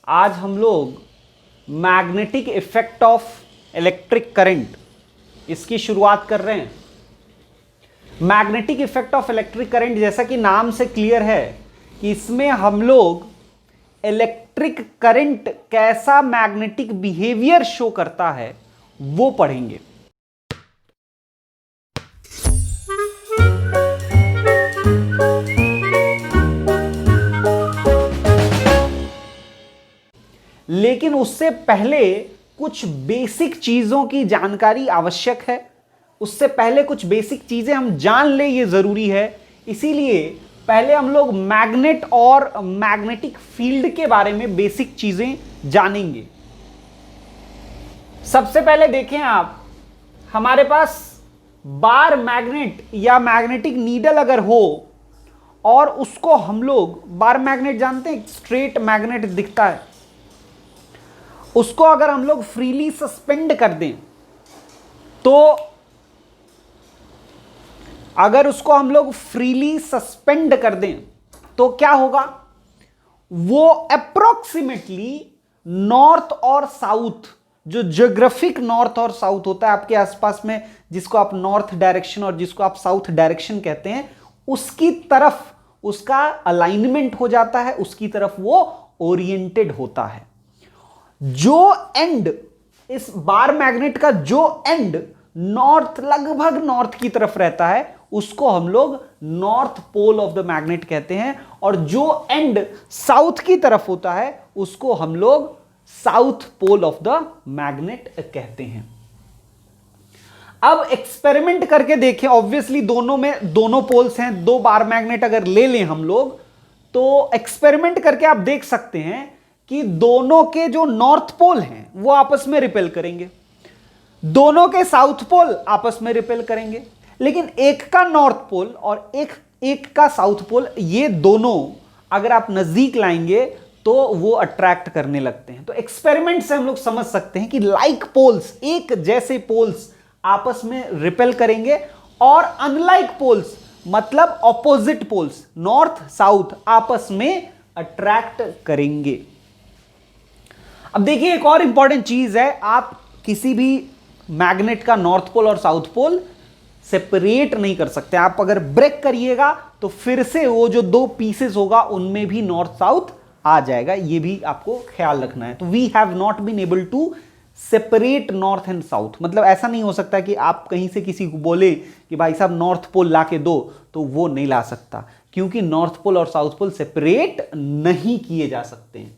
आज हम लोग magnetic effect of electric current इसकी शुरुआत कर रहे हैं। Magnetic effect of electric current, जैसा कि नाम से क्लियर है कि इसमें हम लोग इलेक्ट्रिक करंट कैसा मैग्नेटिक बिहेवियर शो करता है वो पढ़ेंगे। लेकिन उससे पहले कुछ बेसिक चीजों की जानकारी आवश्यक है। उससे पहले कुछ बेसिक चीजें हम जान ले, ये जरूरी है। इसीलिए पहले हम लोग मैग्नेट और मैग्नेटिक फील्ड के बारे में बेसिक चीजें जानेंगे। सबसे पहले देखें आप, हमारे पास बार मैग्नेट या मैग्नेटिक नीडल अगर हो और उसको हम लोग, बार मैग्नेट जानते हैं, स्ट्रेट मैग्नेट दिखता है, उसको अगर हम लोग फ्रीली सस्पेंड कर दें तो अगर उसको हम लोग फ्रीली सस्पेंड कर दें तो क्या होगा? वो अप्रोक्सीमेटली नॉर्थ और साउथ, जो ज्योग्राफिक नॉर्थ और साउथ होता है आपके आसपास में, जिसको आप नॉर्थ डायरेक्शन और जिसको आप साउथ डायरेक्शन कहते हैं, उसकी तरफ उसका अलाइनमेंट हो जाता है, उसकी तरफ वो ओरिएंटेड होता है। जो एंड, इस बार मैग्नेट का जो एंड नॉर्थ, लगभग नॉर्थ की तरफ रहता है, उसको हम लोग north pole of the magnet कहते हैं, और जो एंड साउथ की तरफ होता है उसको हम लोग south pole of the magnet कहते हैं। अब एक्सपेरिमेंट करके देखें। ऑब्वियसली दोनों में दोनों पोल्स हैं, दो बार मैग्नेट अगर ले लें हम लोग तो एक्सपेरिमेंट करके आप देख सकते हैं कि दोनों के जो नॉर्थ पोल हैं वो आपस में रिपेल करेंगे, दोनों के साउथ पोल आपस में रिपेल करेंगे, लेकिन एक का नॉर्थ पोल और एक का साउथ पोल, ये दोनों अगर आप नजदीक लाएंगे तो वो अट्रैक्ट करने लगते हैं। तो एक्सपेरिमेंट से हम लोग समझ सकते हैं कि लाइक पोल्स, एक जैसे पोल्स आपस में रिपेल करेंगे, और अनलाइक पोल्स मतलब ऑपोजिट पोल्स, नॉर्थ साउथ, आपस में अट्रैक्ट करेंगे। अब देखिए एक और इंपॉर्टेंट चीज है, आप किसी भी मैग्नेट का नॉर्थ पोल और साउथ पोल सेपरेट नहीं कर सकते। आप अगर ब्रेक करिएगा तो फिर से वो जो दो पीसेस होगा उनमें भी नॉर्थ साउथ आ जाएगा, ये भी आपको ख्याल रखना है। तो we have not been able to separate north and south, मतलब ऐसा नहीं हो सकता कि आप कहीं से किसी को बोले कि भाई साहब नॉर्थ पोल ला के दो, तो वो नहीं ला सकता, क्योंकि नॉर्थ पोल और साउथ पोल सेपरेट नहीं किए जा सकते हैं।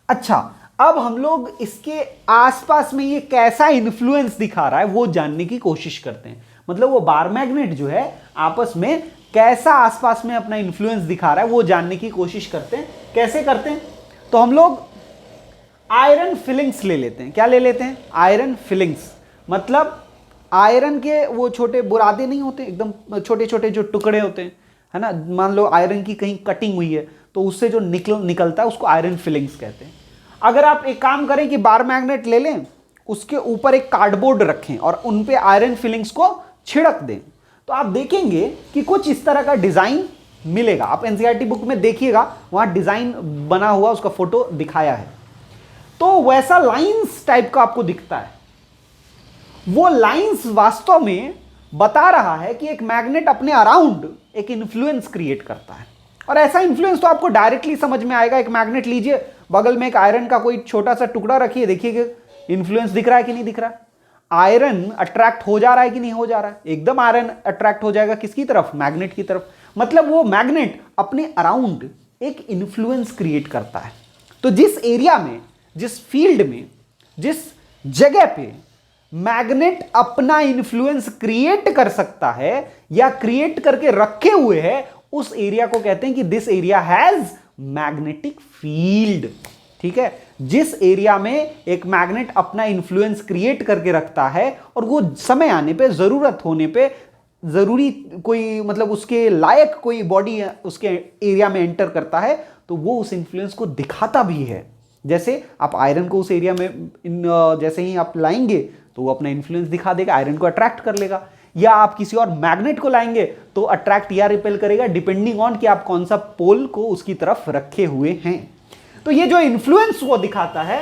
अच्छा, अब हम लोग इसके आसपास में ये कैसा इन्फ्लुएंस दिखा रहा है वो जानने की कोशिश करते हैं। मतलब वो बार मैग्नेट जो है आपस में कैसा आसपास में अपना इन्फ्लुएंस दिखा रहा है वो जानने की कोशिश करते हैं। कैसे करते हैं? तो हम लोग आयरन फिलिंग्स ले लेते हैं। क्या ले लेते हैं? Iron filings. मतलब आयरन के वो छोटे बुरादे नहीं होते, एकदम छोटे छोटे जो टुकड़े होते हैं, है ना। मान लो आयरन की कहीं कटिंग हुई है तो उससे जो निकलता है उसको आयरन फिलिंग्स कहते हैं। अगर आप एक काम करें कि बार मैग्नेट ले लें, उसके ऊपर एक कार्डबोर्ड रखें और उन पे आयरन फिलिंग्स को छिड़क दें, तो आप देखेंगे कि कुछ इस तरह का डिजाइन मिलेगा। आप एनसीईआरटी बुक में देखिएगा, वहां डिजाइन बना हुआ, उसका फोटो दिखाया है। तो वैसा लाइंस टाइप का आपको दिखता है। वो लाइंस वास्तव में बता रहा है कि एक मैग्नेट अपने अराउंड एक इन्फ्लुएंस क्रिएट करता है, और ऐसा इन्फ्लुएंस तो आपको डायरेक्टली समझ में आएगा। एक मैग्नेट लीजिए, बगल में एक आयरन का कोई छोटा सा टुकड़ा रखिए, देखिए इन्फ्लुएंस दिख रहा है कि नहीं दिख रहा है। आयरन अट्रैक्ट हो जा रहा है कि नहीं हो जा रहा है? एकदम आयरन अट्रैक्ट हो जाएगा किसकी तरफ? मैग्नेट की तरफ। मतलब वो मैग्नेट अपने अराउंड एक इन्फ्लुएंस क्रिएट करता है। तो जिस एरिया में, जिस फील्ड में, जिस जगह पे मैग्नेट अपना इन्फ्लुएंस क्रिएट कर सकता है या क्रिएट करके रखे हुए है, उस एरिया को कहते हैं कि this area has magnetic field. ठीक है, जिस एरिया में एक मैग्नेट अपना इन्फ्लुएंस क्रिएट करके रखता है और वो समय आने पे, जरूरत होने पे, जरूरी कोई, मतलब उसके लायक कोई बॉडी उसके एरिया में एंटर करता है, तो वो उस इन्फ्लुएंस को दिखाता भी है। जैसे आप आयरन को उस एरिया में जैसे ही आप लाएंगे तो वो अपना इन्फ्लुएंस दिखा देगा, आयरन को अट्रैक्ट कर लेगा। या आप किसी और मैग्नेट को लाएंगे तो अट्रैक्ट या रिपेल करेगा, डिपेंडिंग ऑन कि आप कौन सा पोल को उसकी तरफ रखे हुए हैं। तो ये जो इन्फ्लुएंस वो दिखाता है,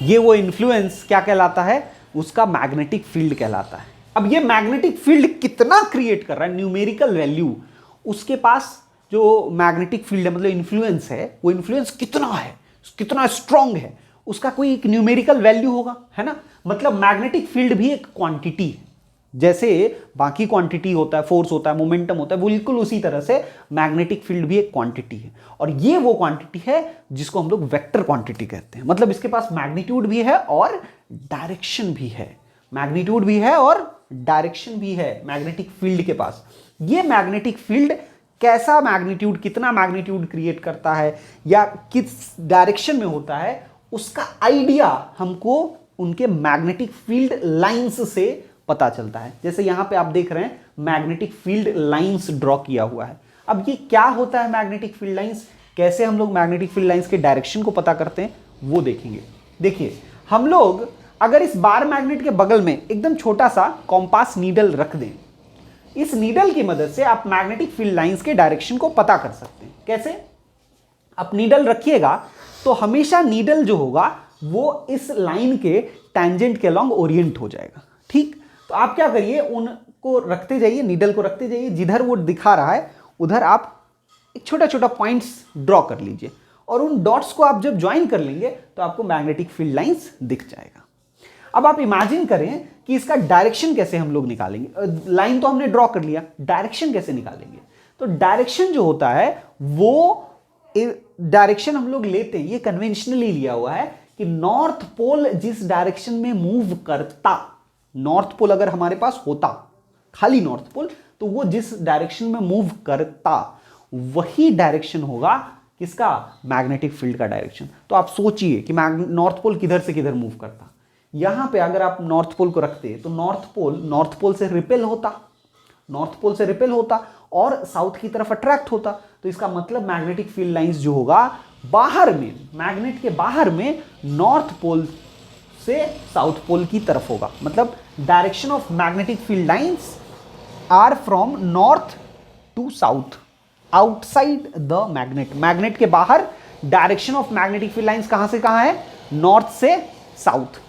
ये वो इन्फ्लुएंस क्या कहलाता है, उसका मैग्नेटिक फील्ड कहलाता है। अब ये मैग्नेटिक फील्ड कितना क्रिएट कर रहा है, न्यूमेरिकल वैल्यू, उसके पास जो मैग्नेटिक फील्ड है मतलब इन्फ्लुएंस है, वो इन्फ्लुएंस कितना है, कितना स्ट्रांग है, उसका कोई एक न्यूमेरिकल वैल्यू होगा, है ना। मतलब मैग्नेटिक फील्ड भी एक क्वांटिटी है, जैसे बाकी क्वांटिटी होता है, फोर्स होता है, मोमेंटम होता है, बिल्कुल उसी तरह से मैग्नेटिक फील्ड भी एक क्वांटिटी है। और ये वो क्वांटिटी है जिसको हम लोग वेक्टर क्वांटिटी कहते हैं। मतलब इसके पास मैग्नीट्यूड भी है और डायरेक्शन भी है, मैग्नीट्यूड भी है और डायरेक्शन भी है मैग्नेटिक फील्ड के पास। ये मैग्नेटिक फील्ड कैसा मैग्नीट्यूड, कितना मैग्नीट्यूड क्रिएट करता है या किस डायरेक्शन में होता है, उसका आइडिया हमको उनके मैग्नेटिक फील्ड लाइंस से पता चलता है। जैसे यहां पे आप देख रहे हैं मैग्नेटिक फील्ड लाइंस ड्रॉ किया हुआ है। अब ये क्या होता है मैग्नेटिक फील्ड लाइंस, कैसे हम लोग मैग्नेटिक फील्ड लाइंस के डायरेक्शन को पता करते हैं वो देखेंगे। देखिए, हम लोग अगर इस बार मैग्नेट के बगल में एकदम छोटा सा कॉम्पास नीडल रख दें, इस नीडल की मदद से आप मैग्नेटिक फील्ड लाइंस के डायरेक्शन को पता कर सकते हैं। कैसे? आप नीडल रखिएगा तो हमेशा नीडल जो होगा वो इस लाइन के टैंजेंट के अलॉन्ग ओरिएंट हो जाएगा। ठीक, तो आप क्या करिए, उनको रखते जाइए, नीडल को रखते जाइए, जिधर वो दिखा रहा है उधर आप एक छोटा छोटा पॉइंट्स ड्रॉ कर लीजिए और उन डॉट्स को आप जब ज्वाइन कर लेंगे तो आपको मैग्नेटिक फील्ड लाइंस दिख जाएगा। अब आप इमेजिन करें कि इसका डायरेक्शन कैसे हम लोग निकालेंगे। लाइन तो हमने ड्रॉ कर लिया, डायरेक्शन कैसे निकालेंगे? तो डायरेक्शन जो होता है वो डायरेक्शन हम लोग लेते हैं, ये कन्वेंशनली लिया हुआ है कि नॉर्थ पोल जिस डायरेक्शन में मूव करता, नॉर्थ पोल अगर हमारे पास होता, खाली नॉर्थ पोल, तो वो जिस डायरेक्शन में मूव करता वही डायरेक्शन होगा किसका, मैग्नेटिक फील्ड का डायरेक्शन। तो आप सोचिए कि नॉर्थ पोल किधर से किधर मूव करता। यहां पे अगर आप नॉर्थ पोल को रखते तो नॉर्थ पोल से रिपेल होता, नॉर्थ पोल से रिपेल होता और साउथ की तरफ अट्रैक्ट होता। तो इसका मतलब मैग्नेटिक फील्ड लाइंस जो होगा बाहर में, मैग्नेट के बाहर में, नॉर्थ पोल से साउथ पोल की तरफ होगा। मतलब direction of magnetic field lines are from north to south, outside the magnet. Magnet के बाहर direction of magnetic field lines कहां से कहां है, नॉर्थ से साउथ।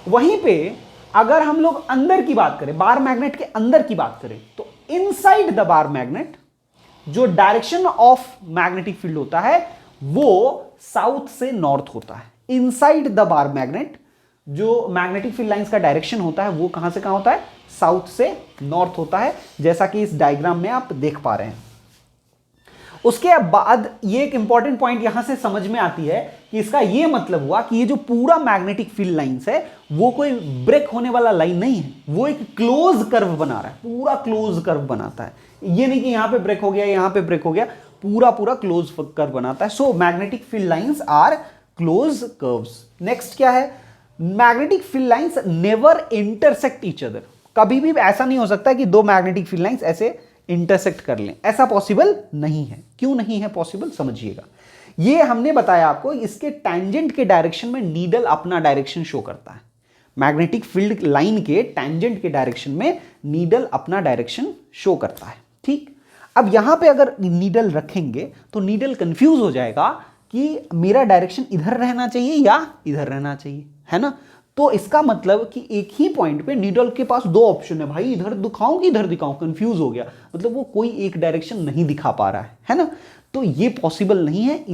वहीं पे अगर हम लोग अंदर की बात करें, बार मैग्नेट के अंदर की बात करें, तो इनसाइड द बार मैग्नेट जो डायरेक्शन ऑफ मैग्नेटिक फील्ड होता है वो साउथ से नॉर्थ होता है। इनसाइड द बार मैग्नेट जो मैग्नेटिक फील्ड लाइंस का डायरेक्शन होता है वो कहां से कहां होता है, साउथ से नॉर्थ होता है, जैसा कि इस डायग्राम में आप देख पा रहे हैं। उसके बाद ये एक इंपॉर्टेंट पॉइंट यहां से समझ में आती है कि इसका ये मतलब हुआ कि ये जो पूरा मैग्नेटिक फील्ड लाइंस है वो कोई ब्रेक होने वाला लाइन नहीं है, वो एक क्लोज कर्व बना रहा है, पूरा क्लोज कर्व बनाता है। ये नहीं कि यहां पे ब्रेक हो गया, यहां पे ब्रेक हो गया, पूरा पूरा क्लोज कर्व बनाता है। So magnetic field lines are close curves. Next क्या है, magnetic field lines never intersect each other. कभी भी ऐसा नहीं हो सकता कि दो मैग्नेटिक फील्ड लाइंस ऐसे इंटरसेक्ट कर लें, ऐसा पॉसिबल नहीं है। क्यों नहीं है पॉसिबल, समझिएगा। ये हमने बताया आपको, इसके टैंजेंट के डायरेक्शन में नीडल अपना डायरेक्शन शो करता है। मैग्नेटिक फील्ड लाइन के टैंजेंट के डायरेक्शन में नीडल अपना डायरेक्शन शो करता है। ठीक, अब यहां पे अगर नीडल रखेंगे तो नीडल कंफ्यूज हो जाएगा कि मेरा डायरेक्शन इधर रहना चाहिए या इधर रहना चाहिए, है ना। तो इसका मतलब कि एक ही पॉइंट पे नीडल के पास दो ऑप्शन है, भाई इधर दिखाऊं कि इधर दिखाऊं, कंफ्यूज हो गया, मतलब वो कोई एक डायरेक्शन नहीं दिखा पा रहा है ना। तो ये पॉसिबल नहीं है,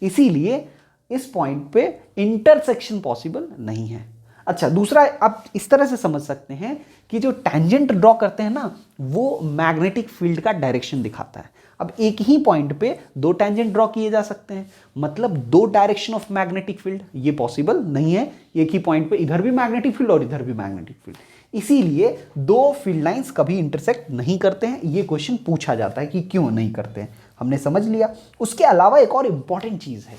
इसीलिए इस पॉइंट पे इंटरसेक्शन पॉसिबल नहीं है। अच्छा, दूसरा आप इस तरह से समझ सकते हैं कि जो टैंजेंट ड्रॉ करते हैं ना वो मैग्नेटिक फील्ड का डायरेक्शन दिखाता है। अब एक ही पॉइंट पे दो टैंजेंट ड्रॉ किए जा सकते हैं, मतलब दो डायरेक्शन ऑफ मैग्नेटिक फील्ड, ये पॉसिबल नहीं है। एक ही पॉइंट पे इधर भी मैग्नेटिक फील्ड और इधर भी मैग्नेटिक फील्ड, इसीलिए दो फील्ड लाइंस कभी इंटरसेक्ट नहीं करते हैं। ये क्वेश्चन पूछा जाता है कि क्यों नहीं करते हैं, हमने समझ लिया। उसके अलावा एक और इंपॉर्टेंट चीज है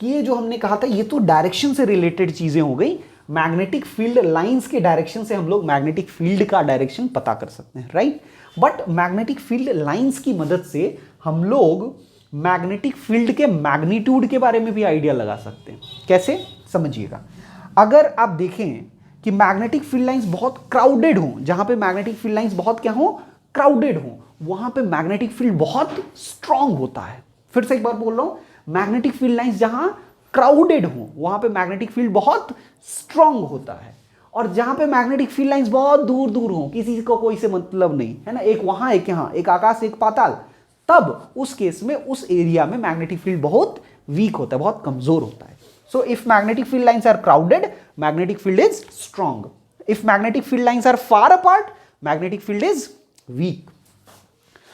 कि ये जो हमने कहा था ये तो डायरेक्शन से रिलेटेड चीजें हो गई। मैग्नेटिक फील्ड लाइंस के डायरेक्शन से हम लोग मैग्नेटिक फील्ड का डायरेक्शन पता कर सकते हैं, right. But magnetic field lines की मदद से हम लोग मैग्नेटिक फील्ड के मैग्नीट्यूड के बारे में भी आइडिया लगा सकते हैं। कैसे, समझिएगा। अगर आप देखें कि मैग्नेटिक फील्ड लाइंस बहुत क्राउडेड हो, जहां पे मैग्नेटिक फील्ड लाइंस बहुत क्या हो, क्राउडेड हो, वहां पे मैग्नेटिक फील्ड बहुत स्ट्रांग होता है। फिर से एक बार बोल रहा हूं, मैग्नेटिक फील्ड लाइंस जहां क्राउडेड हो वहां पे मैग्नेटिक फील्ड बहुत स्ट्रांग होता है, और जहां पे मैग्नेटिक फील्ड लाइंस बहुत दूर दूर हो, किसी को कोई से मतलब नहीं है ना, एक वहां एक यहां, एक आकाश एक पाताल, तब उस केस में उस एरिया में मैग्नेटिक फील्ड बहुत वीक होता है, बहुत कमजोर होता है. So if magnetic field lines are crowded, magnetic field is strong. If magnetic field lines are far apart, magnetic field is weak.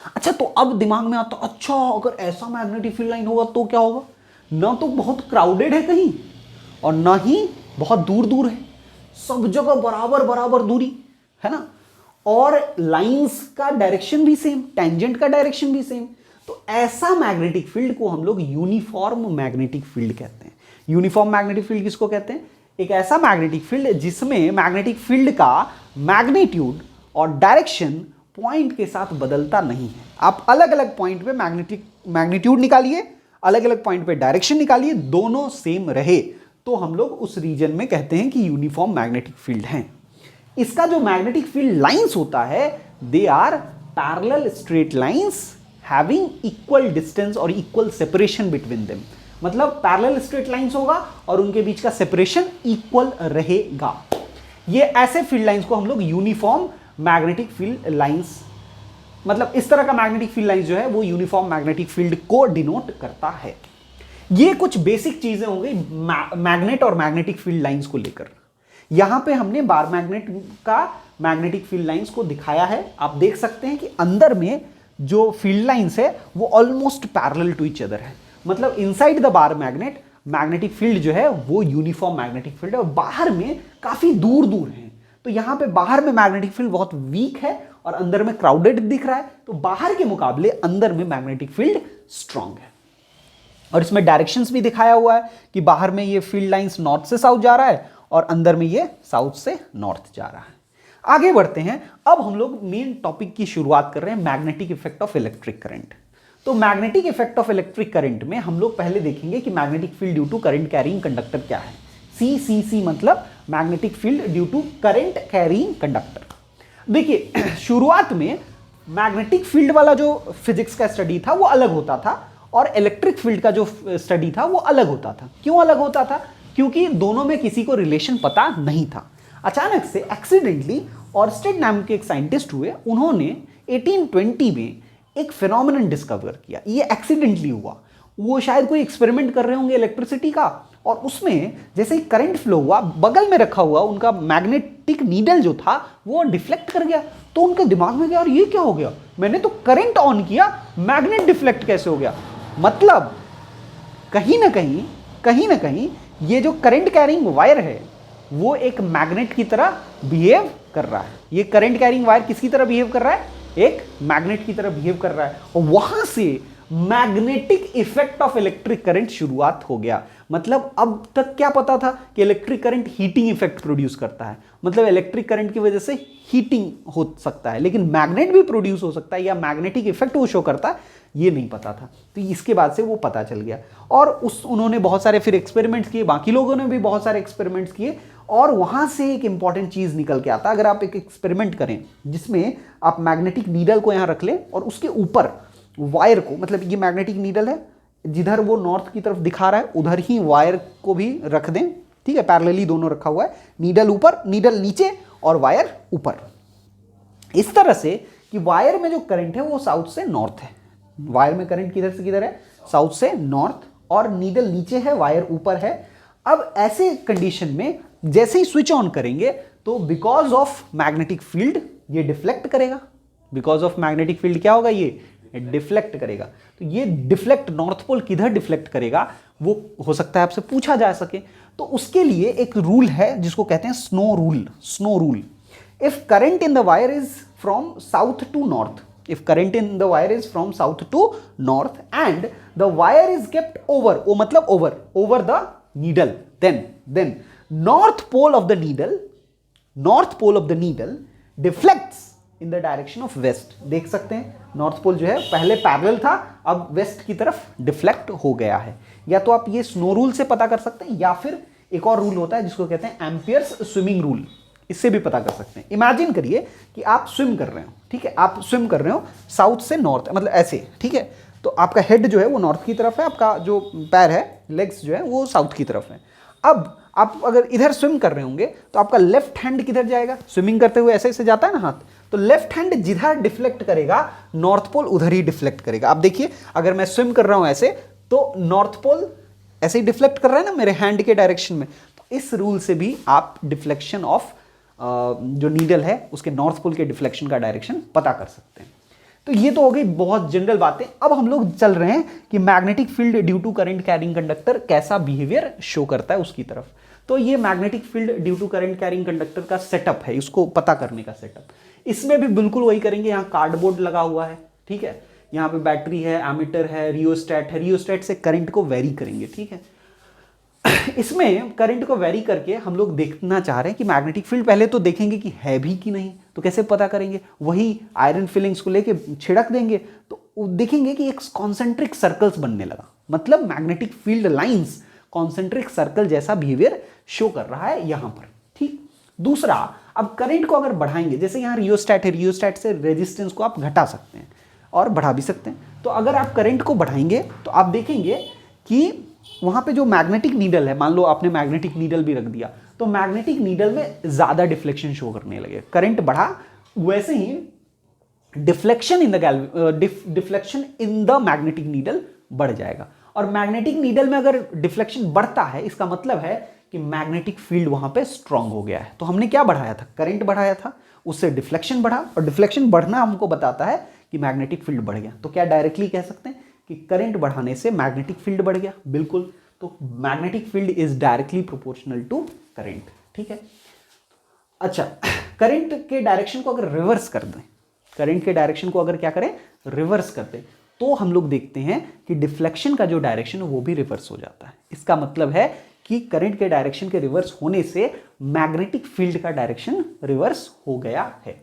अच्छा, तो अब दिमाग में आता, अच्छा अगर ऐसा मैग्नेटिक फील्ड लाइन होगा तो क्या होगा? ना तो बहुत क्राउडेड है कहीं और ना ही बहुत दूर दूर है, सब जगह बराबर बराबर दूरी है ना, और लाइंस का डायरेक्शन भी सेम, टेंजेंट का डायरेक्शन भी सेम. तो ऐसा मैग्नेटिक फील्ड को हम लोग यूनिफॉर्म मैग्नेटिक फील्ड कहते हैं. यूनिफॉर्म मैग्नेटिक फील्ड किसको कहते हैं? एक ऐसा मैग्नेटिक फील्ड जिसमें मैग्नेटिक फील्ड का मैग्नीट्यूड और डायरेक्शन पॉइंट के साथ बदलता नहीं है. आप अलग अलग पॉइंट पे मैग्नीट्यूड निकालिए, अलग अलग पॉइंट पे डायरेक्शन निकालिए, दोनों सेम रहे तो हम लोग उस रीजन में कहते हैं कि यूनिफॉर्म मैग्नेटिक फील्ड है. इसका जो मैग्नेटिक फील्ड लाइंस होता है, they are parallel straight lines having equal distance और इक्वल सेपरेशन बिटवीन देम. मतलब पैरेलल स्ट्रेट लाइंस होगा और उनके बीच का सेपरेशन इक्वल रहेगा. ये ऐसे फील्ड लाइंस को हम लोग यूनिफॉर्म मैग्नेटिक फील्ड लाइंस, मतलब इस तरह का मैग्नेटिक फील्ड लाइंस जो है वो यूनिफॉर्म मैग्नेटिक फील्ड को डिनोट करता है. ये कुछ बेसिक चीजें हो गई मैग्नेट और मैग्नेटिक फील्ड लाइंस को लेकर. यहां पे हमने बार मैग्नेट का मैग्नेटिक फील्ड लाइंस को दिखाया है. आप देख सकते हैं कि अंदर में जो फील्ड लाइंस है वो almost parallel to each other है. मतलब inside the bar magnet magnetic field जो है वो यूनिफॉर्म मैग्नेटिक फील्ड है और बाहर में काफी दूर दूर है. तो यहां पे बाहर में मैग्नेटिक फील्ड बहुत वीक है और अंदर में क्राउडेड दिख रहा है, तो बाहर के मुकाबले अंदर में मैग्नेटिक फील्ड स्ट्रांग है. और इसमें डायरेक्शंस भी दिखाया हुआ है कि बाहर में ये फील्ड लाइंस नॉर्थ से साउथ जा रहा है और अंदर में ये साउथ से नॉर्थ जा रहा है. आगे बढ़ते हैं. अब हम लोग मेन टॉपिक की शुरुआत कर रहे हैं, magnetic effect of electric current. तो magnetic effect of electric current में हम लोग पहले देखेंगे कि magnetic field due to current carrying conductor क्या है. CCC मतलब magnetic field due to current carrying conductor. देखिए, शुरुआत में मैग्नेटिक फील्ड वाला जो फिजिक्स का स्टडी था वो अलग होता था और इलेक्ट्रिक फील्ड का जो स्टडी था वो अलग होता था. क्यों अलग होता था? क्योंकि दोनों में किसी को रिलेशन पता नहीं था. अचानक से एक्सीडेंटली ऑर्स्टेड नाम के एक साइंटिस्ट हुए, उन्होंने 1820 में एक फिनोमेनन डिस्कवर किया. ये एक्सीडेंटली हुआ. वो शायद कोई एक्सपेरिमेंट कर रहे होंगे इलेक्ट्रिसिटी का, और उसमें जैसे ही करंट फ्लो हुआ, बगल में रखा हुआ उनका मैग्नेटिक नीडल जो था वो डिफ्लेक्ट कर गया. तो उनके दिमाग में गया, और ये क्या हो गया, मैंने तो करंट ऑन किया, मैग्नेट डिफ्लेक्ट कैसे हो गया? मतलब कहीं ना कहीं ये जो करंट कैरिंग वायर है वो एक मैग्नेट की तरह बिहेव कर रहा है. ये करंट कैरिंग वायर किसकी तरह बिहेव कर रहा है? एक मैग्नेट की तरह बिहेव कर रहा है. और वहां से magnetic effect of electric current शुरुआत हो गया. मतलब अब तक क्या पता था कि electric current heating effect produce करता है, मतलब इलेक्ट्रिक करंट की वजह से हीटिंग हो सकता है, लेकिन मैग्नेट भी प्रोड्यूस हो सकता है या मैग्नेटिक इफेक्ट वो शो करता है, ये नहीं पता था. तो इसके बाद से वो पता चल गया और उन्होंने बहुत सारे फिर एक्सपेरिमेंट्स किए, बाकी लोगों ने भी बहुत सारे एक्सपेरिमेंट्स किए, और वहां से एक इंपॉर्टेंट चीज निकल के आता है. अगर आप एक एक्सपेरिमेंट करें जिसमें आप मैग्नेटिक नीडल को यहां रख लें और उसके ऊपर वायर को, मतलब ये मैग्नेटिक नीडल है, जिधर वो नॉर्थ की तरफ दिखा रहा है उधर ही वायर को भी रख दें. ठीक है, पैरेलली दोनों रखा हुआ है, नीडल ऊपर, नीडल नीचे और वायर ऊपर, इस तरह से कि वायर में जो करंट है वो साउथ से नॉर्थ है. वायर में करंट किधर से किधर है? साउथ से नॉर्थ, और नीडल नीचे है, वायर ऊपर है. अब ऐसे कंडीशन में जैसे ही स्विच ऑन करेंगे तो बिकॉज ऑफ मैग्नेटिक फील्ड ये डिफ्लेक्ट करेगा. बिकॉज ऑफ मैग्नेटिक फील्ड क्या होगा? ये डिफ्लेक्ट करेगा. तो ये डिफ्लेक्ट, नॉर्थ पोल किधर डिफ्लेक्ट करेगा वो हो सकता है आपसे पूछा जा सके. तो उसके लिए एक रूल है जिसको कहते हैं snow rule. Snow rule. If current in the wire is from south to north, if current in the wire is from south to north and the wire is kept over, वो मतलब over the needle, then north pole of the needle deflects in the direction of west. देख सकते हैं north pole जो है पहले parallel था, अब वेस्ट की तरफ डिफ्लेक्ट हो गया है. या तो आप ये स्नो रूल से पता कर सकते हैं या फिर एक और रूल होता है जिसको कहते हैं एम्पियर्स स्विमिंग रूल, इससे भी पता कर सकते हैं. इमेजिन करिए कि आप स्विम कर रहे हो, ठीक है, आप स्विम कर रहे हो साउथ से नॉर्थ, मतलब ऐसे, ठीक है, तो आपका हेड जो है वो नॉर्थ की तरफ है, आपका जो पैर है, लेग्स जो है वो साउथ की तरफ है। अब आप अगर इधर स्विम कर रहे होंगे तो आपका लेफ्ट हैंड किधर जाएगा? स्विमिंग करते हुए ऐसे ऐसे जाता है ना हाथ, तो लेफ्ट हैंड जिधर डिफ्लेक्ट करेगा नॉर्थ पोल उधर ही डिफ्लेक्ट करेगा। आप देखिए अगर मैं स्विम कर रहा हूं ऐसे तो नॉर्थ पोल ऐसे ही डिफ्लेक्ट कर रहा है ना मेरे हैंड के डायरेक्शन में। तो इस रूल से भी आप डिफ्लेक्शन ऑफ जो नीडल है उसके नॉर्थ पोल के डिफ्लेक्शन का डायरेक्शन पता कर सकते हैं। तो ये तो हो गई बहुत जनरल बातें। अब हम लोग चल रहे हैं कि magnetic field due to current carrying conductor कैसा बिहेवियर शो करता है उसकी तरफ। तो ये magnetic field due to current carrying conductor का सेटअप है, इसको पता करने का सेटअप। इसमें भी बिल्कुल वही करेंगे। यहाँ कार्डबोर्ड लगा हुआ है, ठीक है, यहाँ पे बैटरी है, एमीटर है, रियोस्टेट है, रियोस्टेट से करंट को वेरी करेंगे, ठीक है। इसमें करंट को वेरी करके हम लोग देखना चाह रहे हैं कि मैग्नेटिक फील्ड पहले तो देखेंगे कि है भी कि नहीं। तो कैसे पता करेंगे? वही आयरन फिलिंग्स को लेके छिड़क देंगे तो देखेंगे कि एक कॉन्सेंट्रिक सर्कल्स बनने लगा, मतलब magnetic field lines concentric circle जैसा बिहेवियर शो कर रहा है यहां पर, ठीक। दूसरा, अब करंट को अगर बढ़ाएंगे, जैसे यहां रियोस्टेट है, रियोस्टेट से रेजिस्टेंस को आप घटा सकते हैं और बढ़ा भी सकते हैं। तो अगर आप करंट को बढ़ाएंगे तो आप देखेंगे कि वहां पे जो मैग्नेटिक नीडल है, मान लो आपने मैग्नेटिक नीडल भी रख दिया, तो मैग्नेटिक नीडल में ज्यादा डिफ्लेक्शन शो करने लगे। करंट बढ़ा वैसे ही deflection in the magnetic needle बढ़ जाएगा। और मैग्नेटिक नीडल में अगर डिफ्लेक्शन बढ़ता है इसका मतलब है कि मैग्नेटिक फील्ड वहां पे स्ट्रांग हो गया है। तो हमने क्या बढ़ाया था? करंट बढ़ाया था, उससे डिफ्लेक्शन बढ़ा, और डिफ्लेक्शन बढ़ना हमको बताता है कि मैग्नेटिक फील्ड बढ़ गया। तो क्या डायरेक्टली कह सकते हैं कि करंट बढ़ाने से मैग्नेटिक फील्ड बढ़ गया? बिल्कुल। तो magnetic field is directly proportional to current, ठीक है। अच्छा, करंट के डायरेक्शन को अगर रिवर्स कर दें, करंट के डायरेक्शन को अगर क्या करें? रिवर्स कर दें, तो हम लोग देखते हैं कि डिफ्लेक्शन का जो डायरेक्शन है वो भी रिवर्स हो जाता है। इसका मतलब है कि करंट के डायरेक्शन के रिवर्स होने से मैग्नेटिक फील्ड का डायरेक्शन रिवर्स हो गया है।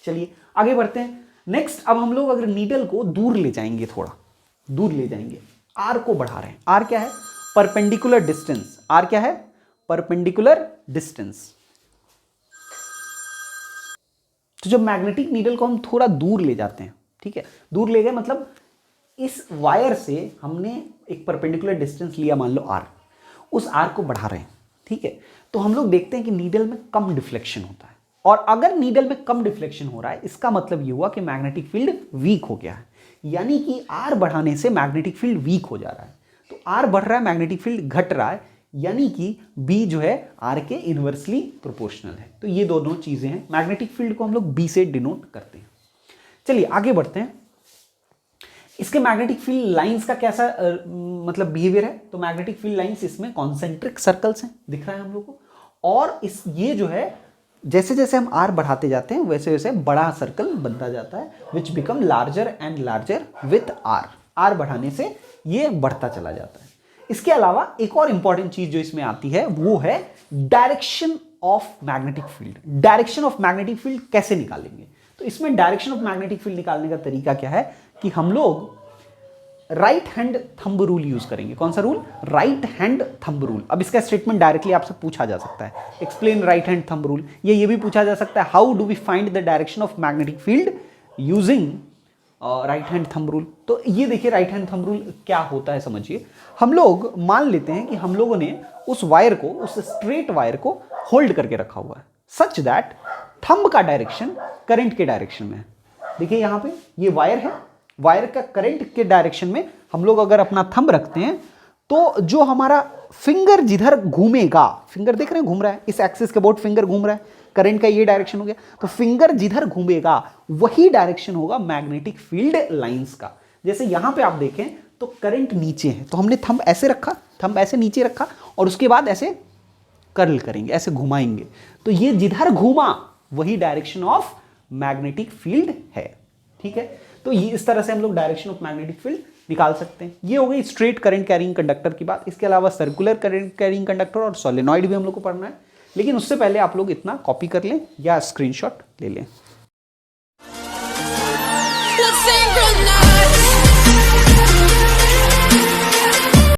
चलिए आगे बढ़ते हैं। नेक्स्ट, अब हम लोग अगर नीडल को दूर ले जाएंगे, थोड़ा दूर ले जाएंगे, आर को बढ़ा रहे हैं। आर क्या है? Perpendicular distance. आर क्या है? Perpendicular distance. तो जब मैग्नेटिक नीडल को हम थोड़ा दूर ले जाते हैं, ठीक है, दूर ले गए मतलब इस वायर से हमने एक परपेंडिकुलर डिस्टेंस लिया, मान लो आर, उस आर को बढ़ा रहे हैं, ठीक है। तो हम लोग देखते हैं कि नीडल में कम डिफ्लेक्शन होता है। और अगर नीडल में कम डिफ्लेक्शन हो रहा है इसका मतलब ये हुआ कि मैग्नेटिक फील्ड वीक हो गया है, यानी कि आर बढ़ाने से मैग्नेटिक फील्ड वीक हो जा रहा है। तो आर बढ़ रहा है, मैग्नेटिक फील्ड घट रहा है, यानी कि बी जो है आर के इनवर्सली प्रोपोर्शनल है। तो ये दोनों चीजें हैं। मैग्नेटिक फील्ड को हम लोग बी से डिनोट करते हैं। चलिए आगे बढ़ते हैं। इसके मैग्नेटिक फील्ड लाइंस का कैसा मतलब बिहेवियर है? तो मैग्नेटिक फील्ड लाइंस इसमें कॉन्सेंट्रिक सर्कल्स हैं, दिख रहा है हम लोग को। और इस ये जो है जैसे जैसे हम आर बढ़ाते जाते हैं वैसे वैसे बड़ा सर्कल बनता जाता है, which become larger and larger with r. R बढ़ाने से ये बढ़ता चला जाता है। इसके अलावा एक और इंपॉर्टेंट चीज जो इसमें आती है वो है direction of magnetic field. Direction of magnetic field कैसे निकालेंगे? तो इसमें डायरेक्शन ऑफ मैग्नेटिक फील्ड निकालने का तरीका क्या है कि हम लोग right hand thumb rule use करेंगे। कौन सा rule? Right hand thumb rule. अब इसका स्टेटमेंट डायरेक्टली आपसे पूछा जा सकता है, explain right hand thumb rule. ये भी पूछा जा सकता है, how do we find the direction of magnetic field using right hand thumb rule. तो ये देखिए राइट हैंड थंब रूल क्या होता है, समझिए। हम लोग मान लेते हैं कि हम लोगों ने उस वायर को, उस स्ट्रेट वायर को होल्ड करके रखा हुआ है सच दैट थंब का डायरेक्शन करंट के डायरेक्शन में है। देखिए यहां पे ये वायर है, वायर का करंट के डायरेक्शन में हम लोग अगर अपना थंब रखते हैं तो जो हमारा फिंगर जिधर घूमेगा, फिंगर देख रहे हैं घूम रहा है, इस एक्सिस के अबाउट फिंगर घूम रहा है, करंट का ये डायरेक्शन हो गया, तो फिंगर जिधर घूमेगा वही डायरेक्शन होगा मैग्नेटिक फील्ड लाइंस का। जैसे यहां पे आप देखें तो करंट नीचे है, तो हमने थंब ऐसे रखा, थंब ऐसे नीचे रखा और उसके बाद ऐसे कर्ल करेंगे, ऐसे घुमाएंगे, तो ये जिधर घूमा वही डायरेक्शन ऑफ मैग्नेटिक फील्ड है, ठीक है। तो ये इस तरह से हम लोग डायरेक्शन ऑफ मैग्नेटिक फील्ड निकाल सकते हैं। ये हो गई स्ट्रेट करंट कैरिंग कंडक्टर की बात। इसके अलावा सर्कुलर करंट कैरिंग कंडक्टर और सोलेनॉइड भी हम लोग को पढ़ना है, लेकिन उससे पहले आप लोग इतना कॉपी कर लें या स्क्रीनशॉट ले लें।